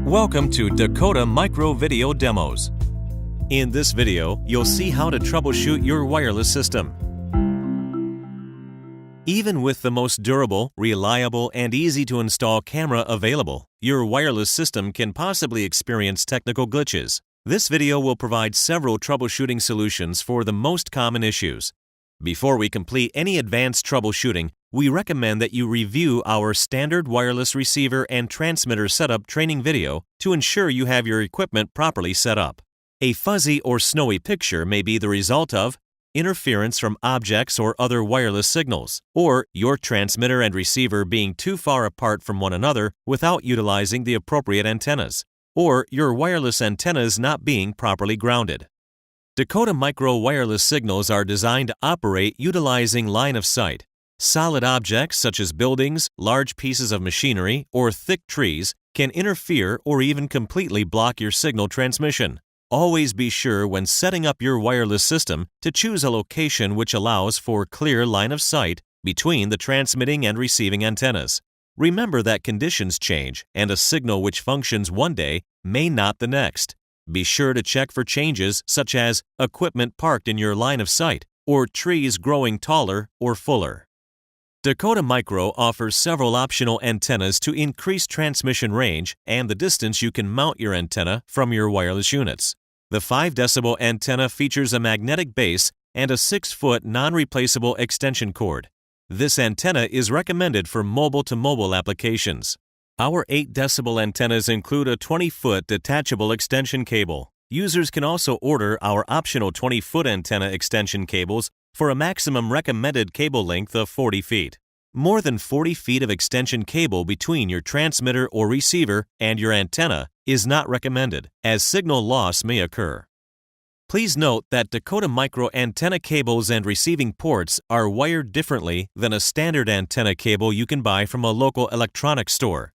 Welcome to Dakota Micro Video Demos. In this video, you'll see how to troubleshoot your wireless system. Even with the most durable, reliable, and easy-to-install camera available, your wireless system can possibly experience technical glitches. This video will provide several troubleshooting solutions for the most common issues. Before we complete any advanced troubleshooting, we recommend that you review our standard wireless receiver and transmitter setup training video to ensure you have your equipment properly set up. A fuzzy or snowy picture may be the result of interference from objects or other wireless signals, or your transmitter and receiver being too far apart from one another without utilizing the appropriate antennas, or your wireless antennas not being properly grounded. Dakota Micro wireless signals are designed to operate utilizing line of sight. Solid objects such as buildings, large pieces of machinery, or thick trees can interfere or even completely block your signal transmission. Always be sure when setting up your wireless system to choose a location which allows for clear line of sight between the transmitting and receiving antennas. Remember that conditions change and a signal which functions one day may not the next. Be sure to check for changes such as equipment parked in your line of sight or trees growing taller or fuller. Dakota Micro offers several optional antennas to increase transmission range and the distance you can mount your antenna from your wireless units. The 5 decibel antenna features a magnetic base and a 6-foot non-replaceable extension cord. This antenna is recommended for mobile-to-mobile applications. Our 8 decibel antennas include a 20-foot detachable extension cable. Users can also order our optional 20-foot antenna extension cables for a maximum recommended cable length of 40 feet. More than 40 feet of extension cable between your transmitter or receiver and your antenna is not recommended, as signal loss may occur. Please note that Dakota Micro antenna cables and receiving ports are wired differently than a standard antenna cable you can buy from a local electronics store.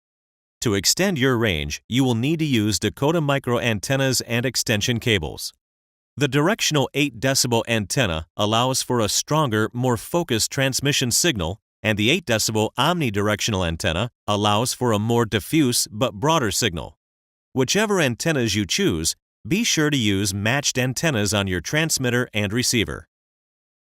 To extend your range, you will need to use Dakota Micro antennas and extension cables. The directional 8 decibel antenna allows for a stronger, more focused transmission signal, and the 8 decibel omnidirectional antenna allows for a more diffuse but broader signal. Whichever antennas you choose, be sure to use matched antennas on your transmitter and receiver.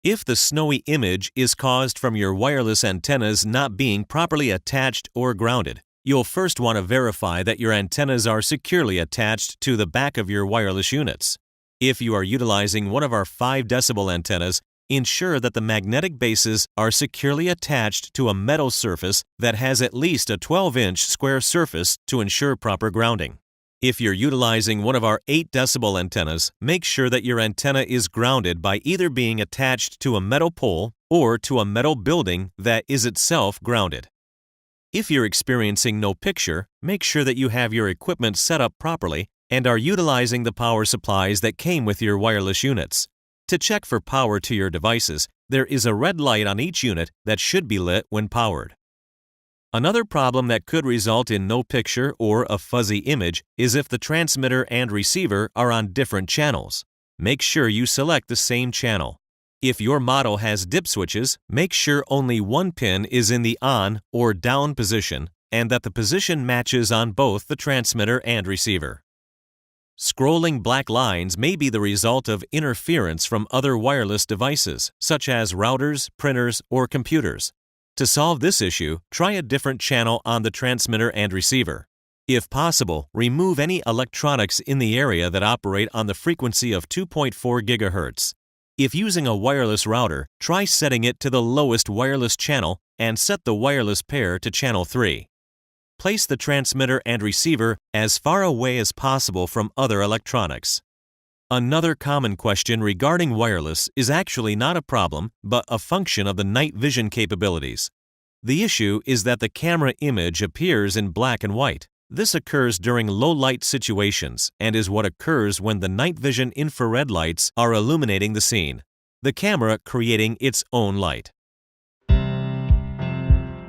If the snowy image is caused from your wireless antennas not being properly attached or grounded, you'll first want to verify that your antennas are securely attached to the back of your wireless units. If you are utilizing one of our 5 decibel antennas, ensure that the magnetic bases are securely attached to a metal surface that has at least a 12-inch square surface to ensure proper grounding. If you're utilizing one of our 8 decibel antennas, make sure that your antenna is grounded by either being attached to a metal pole or to a metal building that is itself grounded. If you're experiencing no picture, make sure that you have your equipment set up properly and are utilizing the power supplies that came with your wireless units. To check for power to your devices, there is a red light on each unit that should be lit when powered. Another problem that could result in no picture or a fuzzy image is if the transmitter and receiver are on different channels. Make sure you select the same channel. If your model has dip switches, make sure only one pin is in the on or down position and that the position matches on both the transmitter and receiver. Scrolling black lines may be the result of interference from other wireless devices, such as routers, printers, or computers. To solve this issue, try a different channel on the transmitter and receiver. If possible, remove any electronics in the area that operate on the frequency of 2.4 GHz. If using a wireless router, try setting it to the lowest wireless channel and set the wireless pair to channel 3. Place the transmitter and receiver as far away as possible from other electronics. Another common question regarding wireless is actually not a problem, but a function of the night vision capabilities. The issue is that the camera image appears in black and white. This occurs during low-light situations and is what occurs when the night vision infrared lights are illuminating the scene, the camera creating its own light.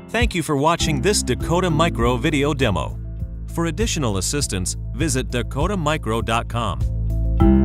Thank you for watching this Dakota Micro video demo. For additional assistance, visit dakotamicro.com.